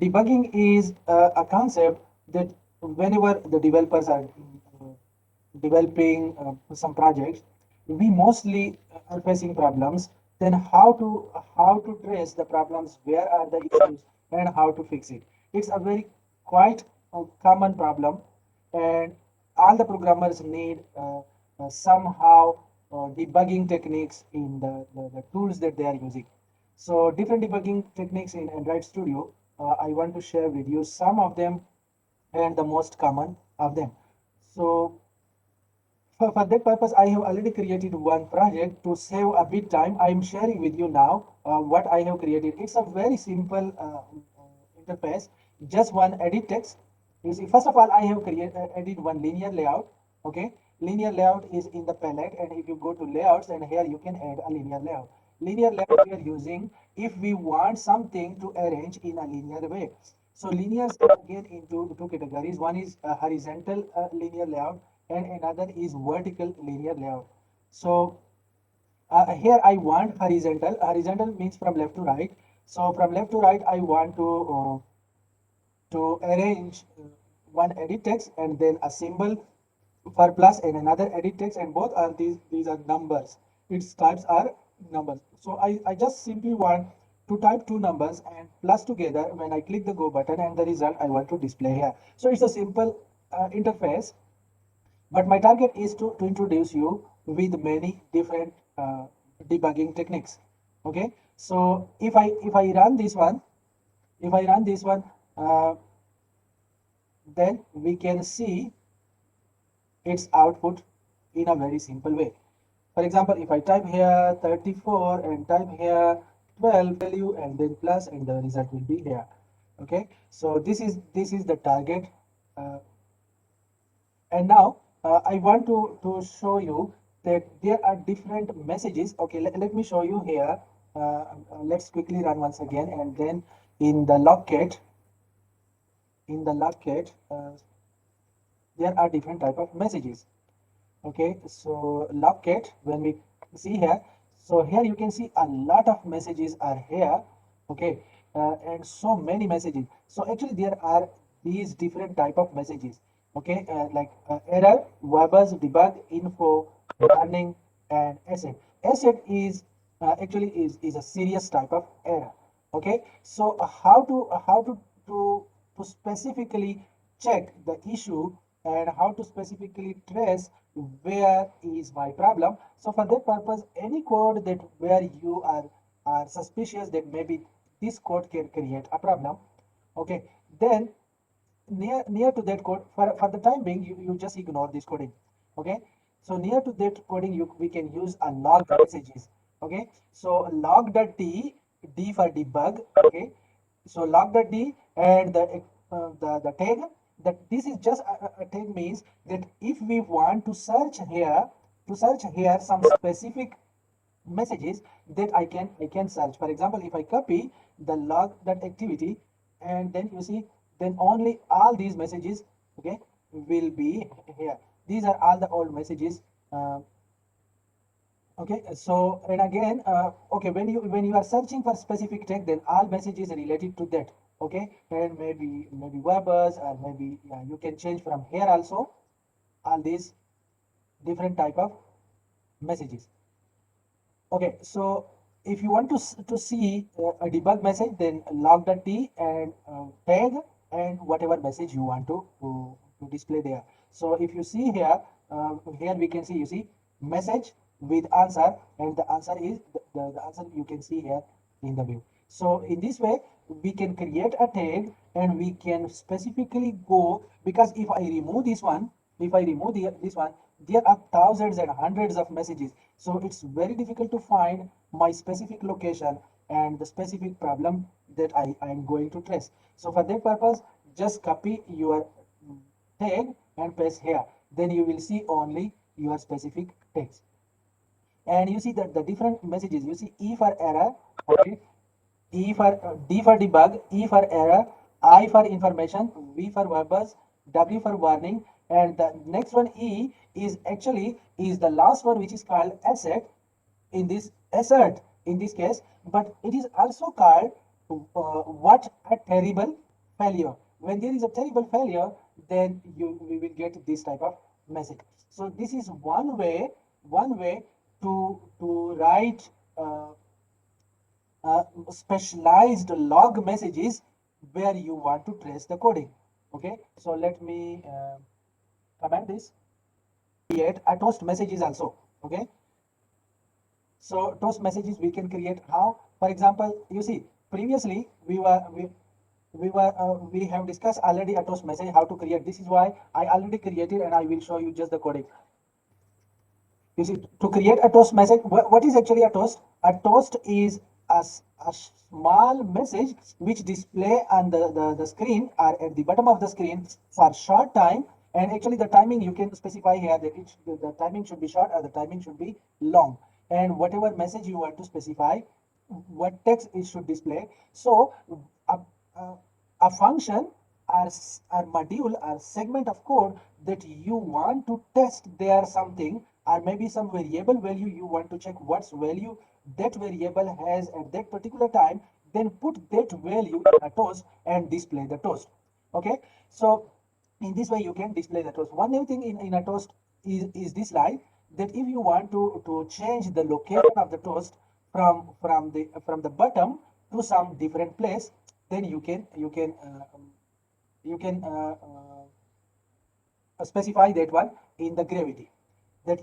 Debugging is a concept that whenever the developers are developing some projects, we mostly are facing problems. Then how to trace the problems, where are the issues, and how to fix it. It's a very quite common problem, and all the programmers need somehow debugging techniques in the tools that they are using. So different debugging techniques in Android Studio. I want to share with you some of them and the most common of them. So for that purpose, I have already created one project to save a bit time. I am sharing with you now what I have created. It's a very simple interface, just one edit text. You see, first of all, I have created edit one linear layout. Okay, linear layout is in the palette, and if you go to layouts, and here you can add a linear layout. Linear layout we are using if we want something to arrange in a linear way. So linears are again into two categories. One is horizontal linear layout, and another is vertical linear layout. So here I want horizontal. Horizontal means from left to right. So from left to right, I want to arrange one edit text and then a symbol for plus and another edit text, and both are these are numbers. Its types are numbers. So I just simply want to type two numbers and plus together when I click the go button, and the result I want to display here. So it's a simple interface, but my target is to introduce you with many different debugging techniques. Okay, so if I run this one, if I run this one, uh, then we can see its output in a very simple way. For example, if I type here 34 and type here 12 value and then plus, and the result will be here. Okay, so this is the target. uh, and now I want to show you that there are different messages. Okay, let me show you here. Let's quickly run once again, and then in the logcat, there are different type of messages. Okay, so logcat, when we see here, so here you can see a lot of messages are here. Okay, and so many messages. So actually there are these different type of messages. Okay, like error, verbose, debug, info, warning, and asset. Asset is actually is a serious type of error. Okay, so how to specifically check the issue, and how to specifically trace where is my problem. So for that purpose, any code that where you are suspicious that maybe this code can create a problem, okay, then near to that code, for the time being, you just ignore this coding. Okay, so near to that coding, we can use a log messages. Okay, so log.d, d for debug. Okay, so log.d, and the tag, that this is just a tag means that if we want to search here some specific messages, that I can search. For example, if I copy the log that activity, and then you see, then only all these messages, okay, will be here. These are all the old messages. Okay, so and again, okay, when you are searching for specific tag, then all messages related to that. Okay, and maybe verbose, or maybe, yeah, you can change from here also all these different type of messages. Okay, so if you want to see a debug message, then log the T and tag and whatever message you want to display there. So if you see here, here we can see, you see, message with answer, and the answer is the answer you can see here in the view. So in this way, we can create a tag, and we can specifically go, because if I remove this one, there are thousands and hundreds of messages. So it's very difficult to find my specific location and the specific problem that I am going to trace. So for that purpose, just copy your tag and paste here. Then you will see only your specific text. And you see that the different messages, you see E for error, okay, D for debug, E for error, I for information, V for verbose, W for warning, and the next one E is the last one, which is called asset in this assert in this case, but it is also called what a terrible. failure. When there is a terrible failure, then we will get this type of message. So this is one way to write specialized log messages where you want to trace the coding. Okay, so let me comment this. Create a toast messages also. Okay, so toast messages we can create how? For example, you see previously we have discussed already a toast message how to create. This is why I already created and I will show you just the coding. You see, to create a toast message, what is actually a toast? A toast is a small message which display on the screen or at the bottom of the screen for short time. And actually the timing you can specify here that the timing should be short or the timing should be long. And whatever message you want to specify, what text it should display. So a, a, a function or module or segment of code that you want to test there something, or maybe some variable value you want to check what's value that variable has at that particular time, then put that value in a toast and display the toast. Okay, so in this way you can display the toast. One new thing in a toast is this line, that if you want to change the location of the toast from the bottom to some different place, then you can specify that one in the gravity. That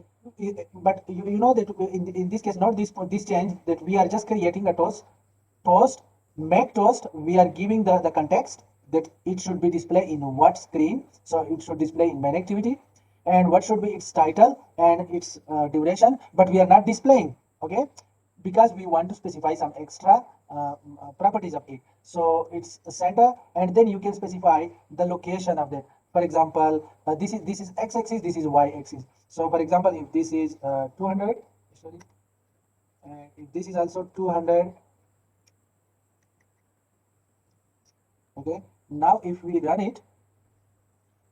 but you know that in this case not this change, that we are just creating a toast make toast. We are giving the context that it should be displayed in what screen. So it should display in main activity, and what should be its title and its duration, but we are not displaying. Okay, because we want to specify some extra properties of it. So it's a center, and then you can specify the location of that. For example, this is x-axis, this is y-axis. So for example, if this is 200, sorry, and if this is also 200, okay. Now if we run it,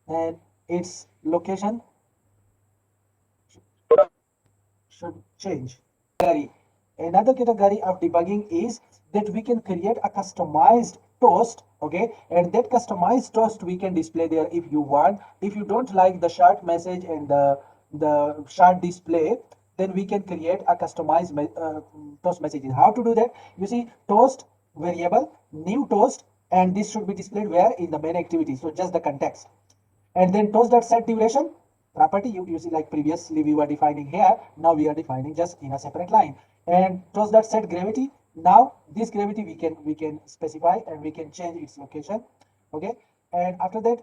and its location should change. Another category of debugging is that we can create a customized toast. Okay, and that customized toast we can display there if you want. If you don't like the short message and the short display, then we can create a customized toast messages. How to do that? You see, toast variable, new toast, and this should be displayed where in the main activity. So just the context. And then toast.set duration property, you see, like previously we were defining here, now we are defining just in a separate line. And toast.set gravity, now this gravity we can specify and we can change its location. Okay, and after that,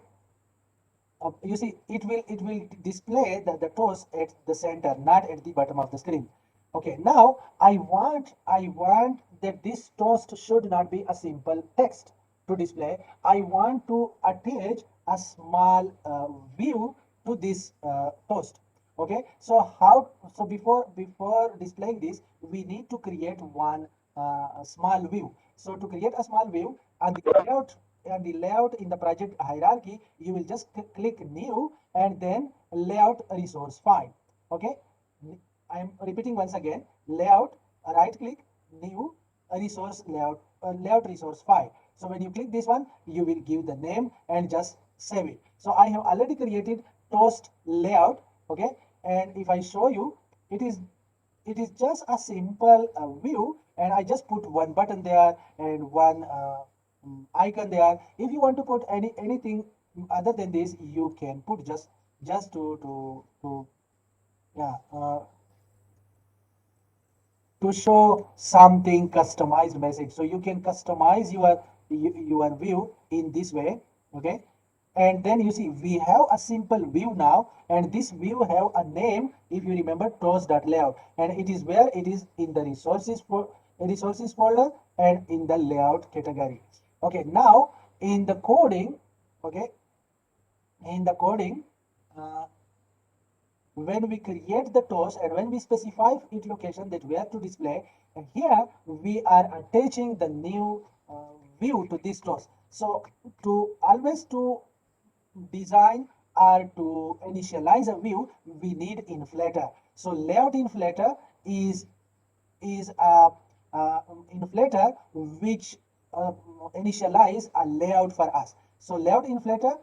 you see, it will display the toast at the center, not at the bottom of the screen. Okay, now I want that this toast should not be a simple text to display. I want to attach a small view to this toast. Okay, so before displaying this, we need to create one small view. So to create a small view, and the layout in the project hierarchy, you will just click new and then layout resource file. Okay, I am repeating once again, layout, right click, new, resource layout, layout resource file. So when you click this one, you will give the name and just save it. So I have already created toast layout. Okay, and if I show you, it is just a simple view, and I just put one button there and one icon there. If you want to put anything other than this, you can put just to yeah to show something customized message. So you can customize your view in this way. Okay, and then you see we have a simple view now, and this view have a name, if you remember, toast.layout, and it is where it is in the resources folder and in the layout category. Okay, now in the coding, okay, in the coding, uh, when we create the toast and when we specify its location that we have to display, and here we are attaching the new view to this toast. So to always to design or to initialize a view, we need inflator. So layout inflator is a inflator which initialize a layout for us. So layout inflator,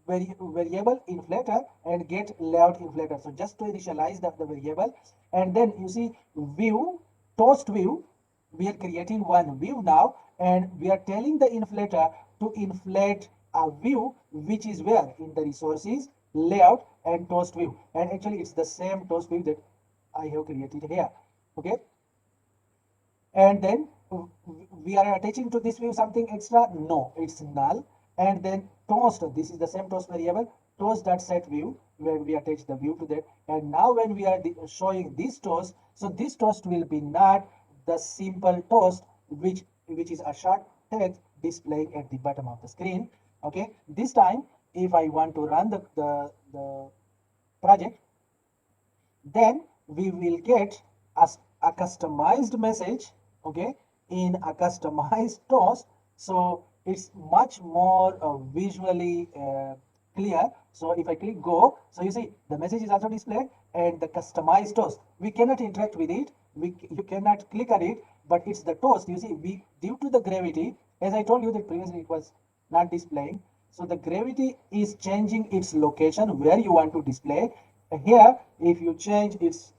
variable inflator, and get layout inflator. So just to initialize the variable, and then you see view, toast view, we are creating one view now, and we are telling the inflator to inflate a view which is where in the resources, layout, and toast view. And actually it's the same toast view that I have created here. Okay, and then we are attaching to this view something extra. No, it's null. And then toast, this is the same toast variable, toast dot set view, where we attach the view to that. And now when we are showing this toast, so this toast will be not the simple toast which is a short text displaying at the bottom of the screen. Okay, this time if I want to run the project, then we will get a customized message, okay, in a customized toast. So it's much more visually clear. So if I click go, so you see the message is also displayed, and the customized toast, we cannot interact with it, you cannot click on it, but it's the toast. You see, we, due to the gravity, as I told you that previously it was not displaying, so the gravity is changing its location where you want to display. Here if you change its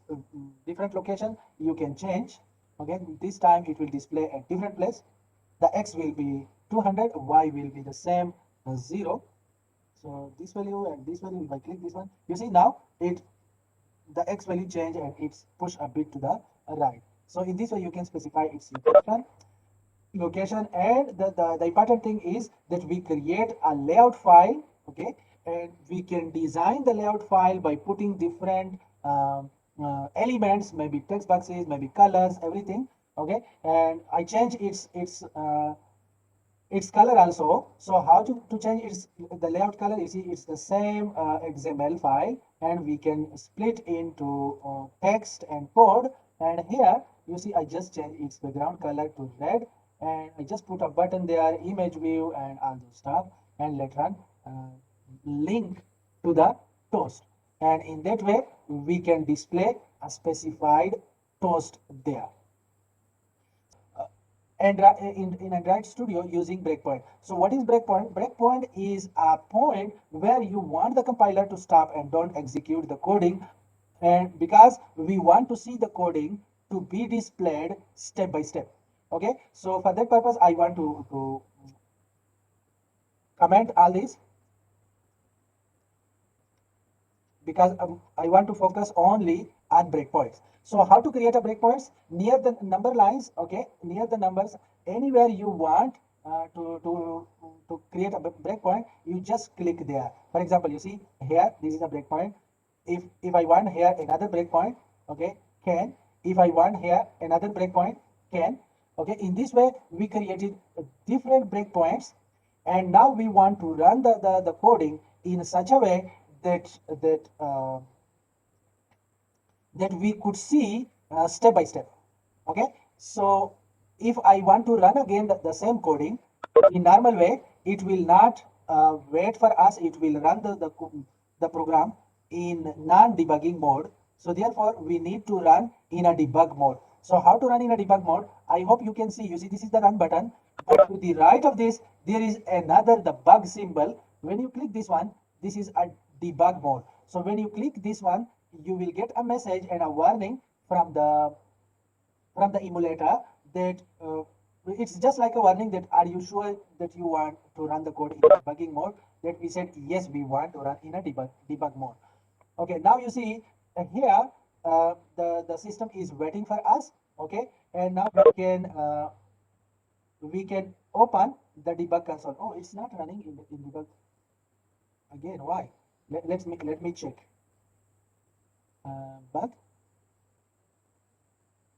different location, you can change. Okay, this time it will display at different place. The x will be 200, y will be the same 0. So this value and this value, if I click this one, you see now it, the x value change and it's push a bit to the right. So in this way you can specify its location. And the important thing is that we create a layout file. Okay, and we can design the layout file by putting different elements, maybe text boxes, maybe colors, everything. Okay, and I change its color also. So how to change its the layout color? You see, it's the same XML file, and we can split into text and code. And here you see I just change its background color to red, and I just put a button there, image view, and all those stuff, and later on link to the toast. And in that way we can display a specified toast there. And in Android Studio using breakpoint. So what is breakpoint? Breakpoint is a point where you want the compiler to stop and don't execute the coding, and because we want to see the coding to be displayed step by step. Okay, so for that purpose I want to comment all this, because I want to focus only on breakpoints. So how to create a breakpoints? Near the number lines, okay, near the numbers, anywhere you want to create a breakpoint, you just click there. For example, you see here, this is a breakpoint. If I want here another breakpoint, okay, can. If I want here another breakpoint, can. Okay, in this way we created different breakpoints, and now we want to run the coding in such a way that that we could see step by step. Okay, so if I want to run again the same coding in normal way, it will not wait for us, it will run the program in non-debugging mode. So therefore we need to run in a debug mode. So how to run in a debug mode? I hope you can see. You see, this is the run button, but to the right of this there is another, the bug symbol. When you click this one, this is a debug mode. So when you click this one, you will get a message and a warning from the emulator that it's just like a warning that are you sure that you want to run the code in debugging mode. That we said yes, we want to run in a debug mode. Okay, now you see here the system is waiting for us. Okay, and now we can open the debug console. Oh, it's not running in debug again. Why? Let me check. Bug.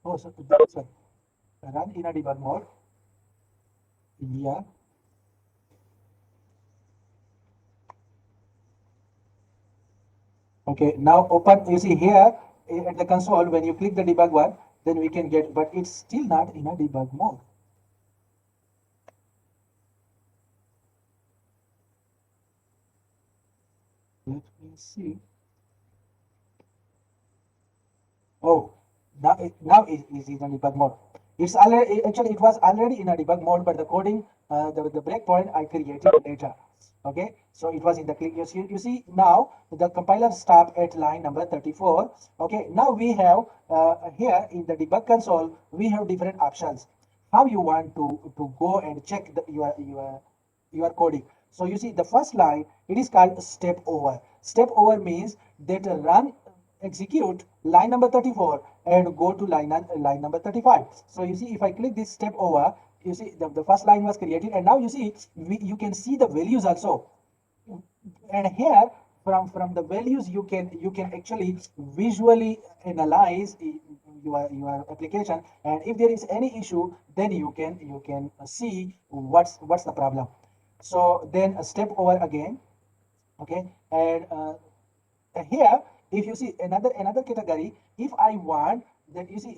Oh, so this one run in a debug mode. Yeah. Okay. Now open. You see here at the console when you click the debug one, then we can get. But it's still not in a debug mode. Let me see. Oh, now it is in a debug mode. It's already, actually it was already in a debug mode, but the coding, the breakpoint I created later. Okay, so it was in the click. You see now the compiler stop at line number 34. Okay, now we have here in the debug console we have different options. How you want to go and check your coding. So you see the first line, it is called step over. Step over means that run execute line number 34 and go to line number 35. So you see if I click this step over, you see the first line was created, and now you see you can see the values also. And here from the values you can actually visually analyze your application, and if there is any issue then you can see what's the problem. So then a step over again. Okay, and here if you see another category, if I want that, you see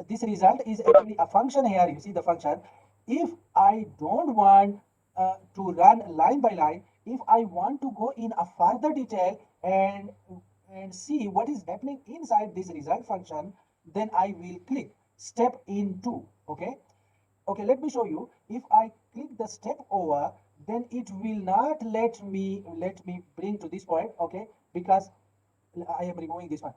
this result is actually a function. Here you see the function. If I don't want to run line by line, if I want to go in a further detail and see what is happening inside this result function, then I will click step into. Okay, okay, let me show you. If I click the step over, then it will not let me bring to this point. Okay, because I am removing this one.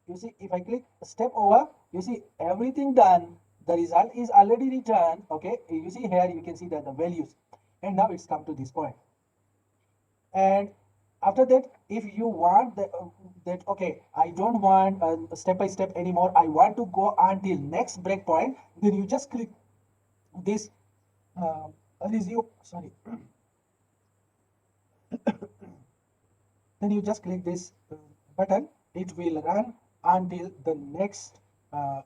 You see, if I click step over, you see everything done. The result is already returned. Okay, you see here, you can see that the values, and now it's come to this point. And after that, if you want that, okay, I don't want step by step anymore. I want to go until next breakpoint. Then you just click this uh, resume. Sorry. Then you just click this button. It will run until the next uh,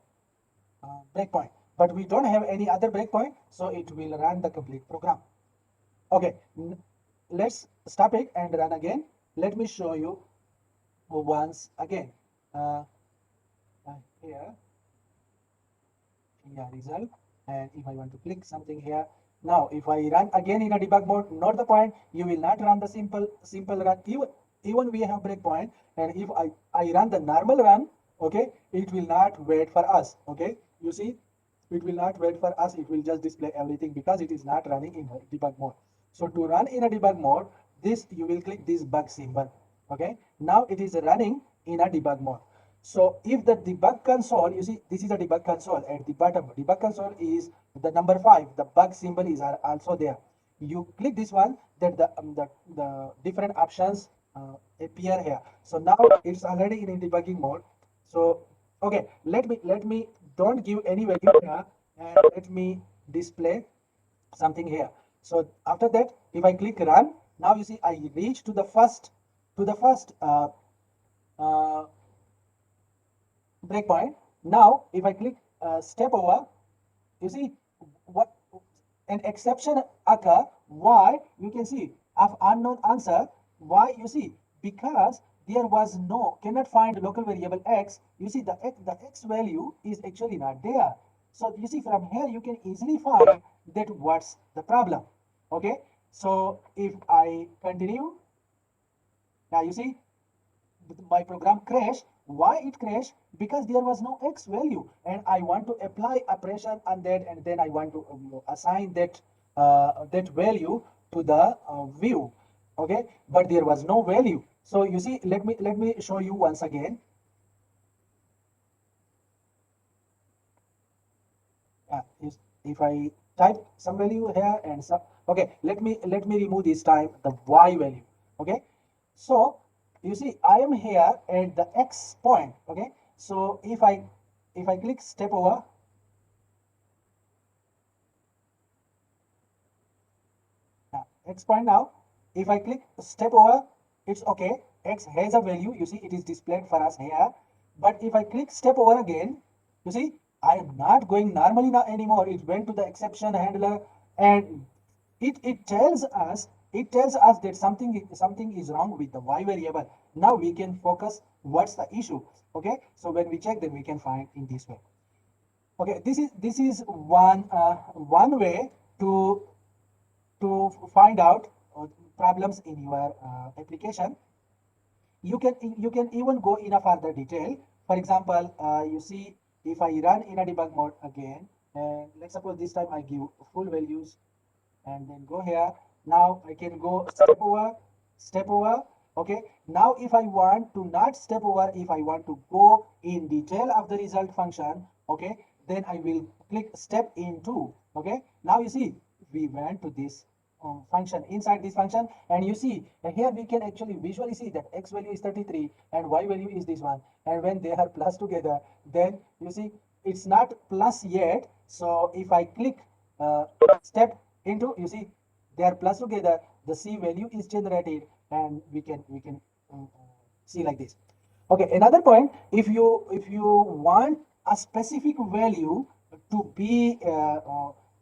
breakpoint. But we don't have any other breakpoint, so it will run the complete program. Okay, let's stop it and run again. Let me show you once again. Uh, Here, result, and if I want to click something here, now if I run again in a debug mode, not the point, you will not run the simple run. Even we have breakpoint, and if I run the normal run, okay, it will not wait for us. Okay, you see, it will not wait for us. It will just display everything because it is not running in a debug mode. So to run in a debug mode, this you will click this bug symbol. Okay, now it is running in a debug mode. So if the debug console, you see, this is a debug console at the bottom. Debug console is the number 5. The bug symbol is also there. You click this one, that the different options appear here. So now it's already in a debugging mode. So okay, let me don't give any value here, and let me display something here. So after that, if I click run, now you see I reach to the first uh, breakpoint. Now, if I click step over, you see what an exception occur. Why? You can see of unknown answer. Why? You see, because there was no, cannot find local variable x. You see the x value is actually not there. So you see from here you can easily find that what's the problem. Okay. So if I continue, now you see my program crash. Why it crashed? Because there was no x value, and I want to apply operation on that, and then I want to assign that value to the view. Okay, but there was no value. So you see, let me show you once again. If I type some value here and some, okay, let me remove this time the y value. Okay, so you see I am here at the x point. Okay, so if I click step over, x point. Now if I click step over, it's okay, x has a value. You see it is displayed for us here. But if I click step over again, you see I am not going normally now anymore. It went to the exception handler, and it tells us that something is wrong with the y variable. Now we can focus what's the issue. Okay, so when we check, then we can find in this way. Okay, this is one way to find out problems in your application. You can even go in a further detail. For example, you see if I run in a debug mode again, and let's suppose this time I give full values and then go here. Now I can go step over. Okay. Now if I want to not step over, if I want to go in detail of the result function, okay, then I will click step into. Okay. Now you see we went to this function inside this function, and you see here we can actually visually see that x value is 33 and y value is this one, and when they are plus together, then you see it's not plus yet. So if I click step into, you see they are plus together, the c value is generated, and we can see like this. Okay, another point, if you want a specific value to be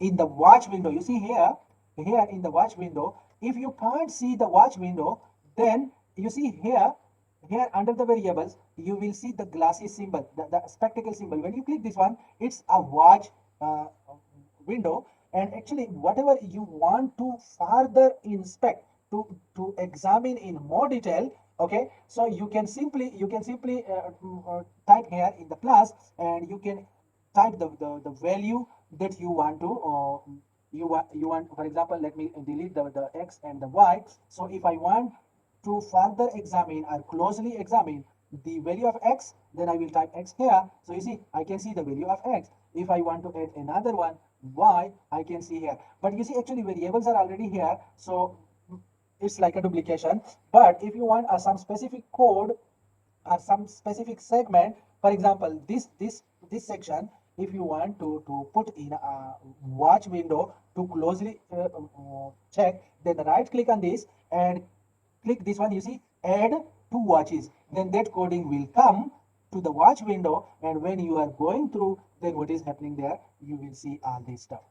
in the watch window, you see here in the watch window, if you can't see the watch window, then you see here under the variables you will see the glasses symbol, the spectacle symbol. When you click this one, it's a watch window, and actually whatever you want to further inspect, to examine in more detail, okay, so you can simply type here in the plus, and you can type the value that you want to you want, for example, let me delete the x and the y. So if I want to further examine or closely examine the value of x, then I will type x here. So you see I can see the value of x. If I want to add another one, y, I can see here. But you see actually variables are already here, so it's like a duplication. But if you want some specific code or some specific segment, for example this section, if you want to put in a watch window to closely check, then right click on this and click this one, you see add two watches, then that coding will come to the watch window, and when you are going through, then what is happening there, you will see all this stuff.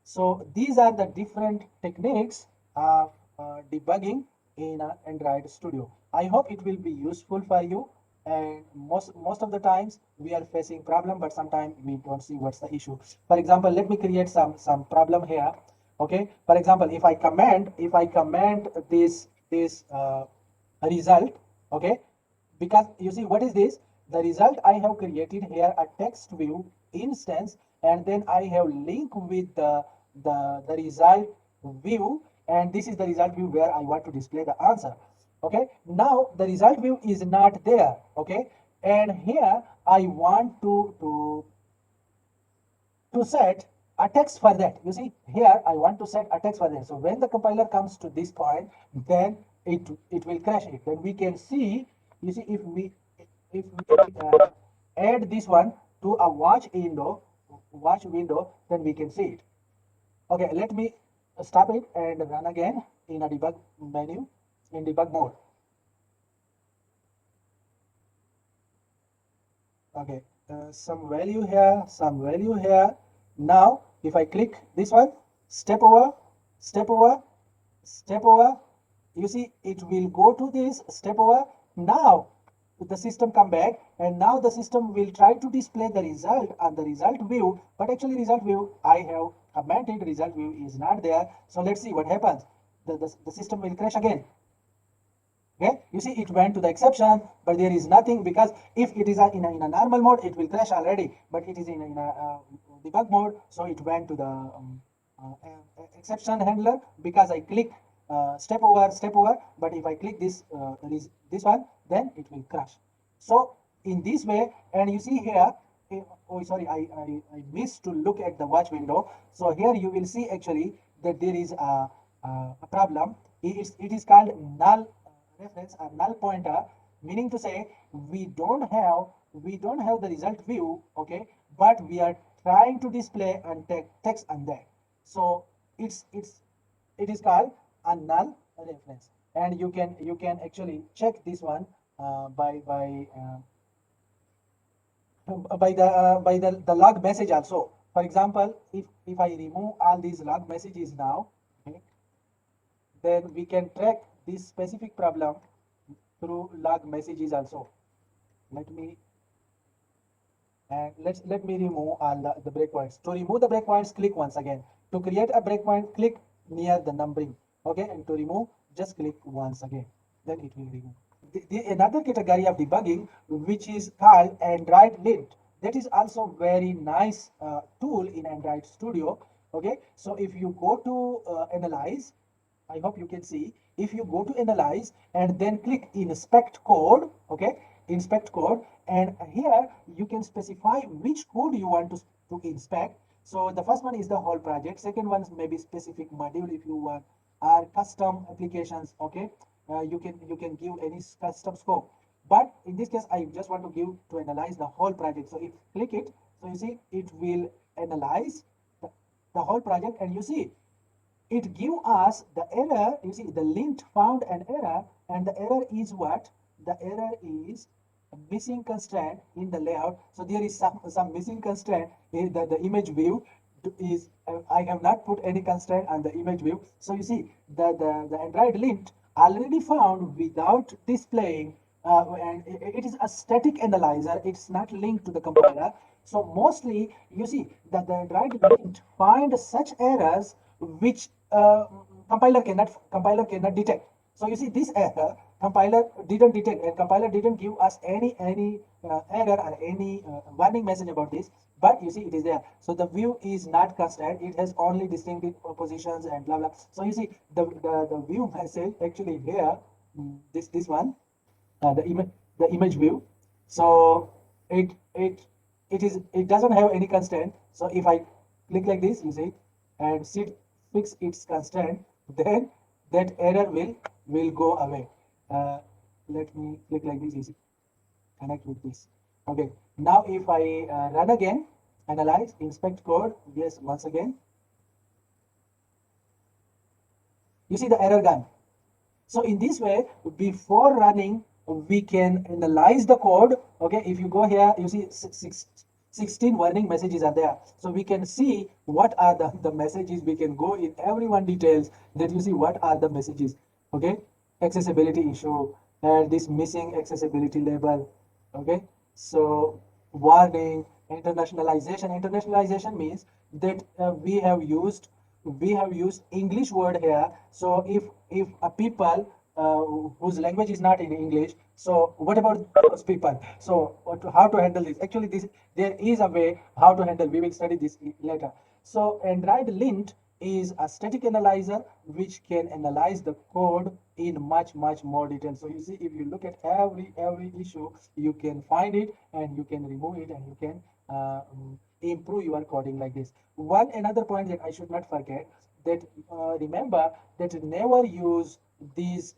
So these are the different techniques of debugging in Android Studio. I hope it will be useful for you. And most of the times we are facing problem, but sometimes we don't see what's the issue. For example, let me create some problem here. Okay. For example, if I comment this result. Okay, because you see what is this, the result I have created here a text view instance, and then I have link with the result view, and this is the result view where I want to display the answer. Okay, now the result view is not there. Okay, and here I want to set a text for that. You see here I want to set a text for that. So when the compiler comes to this point, then it will crash it. Then we can see, you see, if we add this one to a watch window, then we can see it. Okay, let me stop it and run again in a debug menu, in debug mode. Okay, some value here, some value here. Now if I click this one, step over, step over, step over, you see it will go to this step over. Now the system come back, and now the system will try to display the result on the result view, but actually result view I have commented result view is not there. So let's see what happens. The system will crash again. Okay, you see it went to the exception, but there is nothing, because if it is in a normal mode, it will crash already, but it is in a debug mode, so it went to the exception handler, because I click step over, but if I click this one, then it will crash. So in this way, and you see here, oh sorry, I missed to look at the watch window. So here you will see actually that there is a problem. It is called null reference or null pointer, meaning to say we don't have the result view. Okay, but we are trying to display and text on that. So it is called a null reference, and you can actually check this one by the log message also. For example, if I remove all these log messages now, okay, then we can track this specific problem through log messages also. Let me let me remove all the breakpoints. To remove the breakpoints, click once again. To create a breakpoint, click near the numbering. Okay, and to remove, just click once again. Then it will remove. Another category of debugging, which is called Android lint. That is also very nice tool in Android Studio. Okay, so if you go to analyze, I hope you can see, if you go to analyze and then click inspect code, okay, inspect code, and here you can specify which code you want to inspect. So the first one is the whole project, second one is maybe specific module if you want, or custom applications. Okay, you can give any custom scope, but in this case I just want to give to analyze the whole project. So if click it, so you see it will analyze the whole project, and you see it give us the error. You see the lint found an error, and the error is what? The error is missing constraint in the layout. So there is some missing constraint in the image view is I have not put any constraint on the image view. So you see the Android lint already found without displaying, and it is a static analyzer. It's not linked to the compiler. So mostly you see that the Android lint find such errors which compiler cannot detect. So you see this error compiler didn't detect, and compiler didn't give us any error or any warning message about this. But you see it is there. So the view is not constant. It has only distinctive positions and blah blah. So you see the view message actually here. This one, the image view. So it doesn't have any constraint. So if I click like this, you see, and fix its constraint, then that error will go away. uh, Let me click like this, you see, connect with this. Okay, now if I run again, analyze, inspect code, yes, once again, you see the error gone. So in this way, before running, we can analyze the code. Okay, if you go here, you see 16 warning messages are there. So we can see what are the messages. We can go in everyone details that you see what are the messages. Okay, accessibility issue and this missing accessibility label. Okay, so warning, internationalization. Internationalization means that we have used English word here. So if a people whose language is not in English, so what about those people? So how to handle this? Actually, this there is a way how to handle. We will study this later. So Android lint is a static analyzer which can analyze the code in much more detail. So you see, if you look at every issue, you can find it and you can remove it, and you can improve your coding like this. One another point that I should not forget, that remember that never use these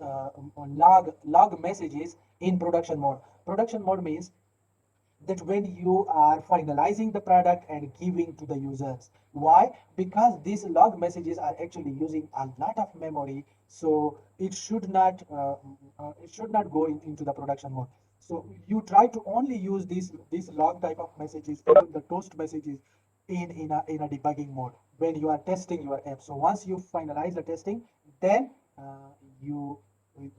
log messages in production mode. Production mode means that when you are finalizing the product and giving to the users. Why? Because these log messages are actually using a lot of memory, so it should not go into the production mode. So you try to only use these log type of messages, even the toast messages, in a debugging mode when you are testing your app. So once you finalize the testing, then you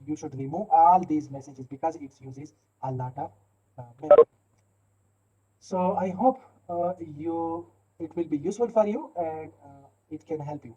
you should remove all these messages because it uses a lot of memory. So I hope it will be useful for you, and it can help you.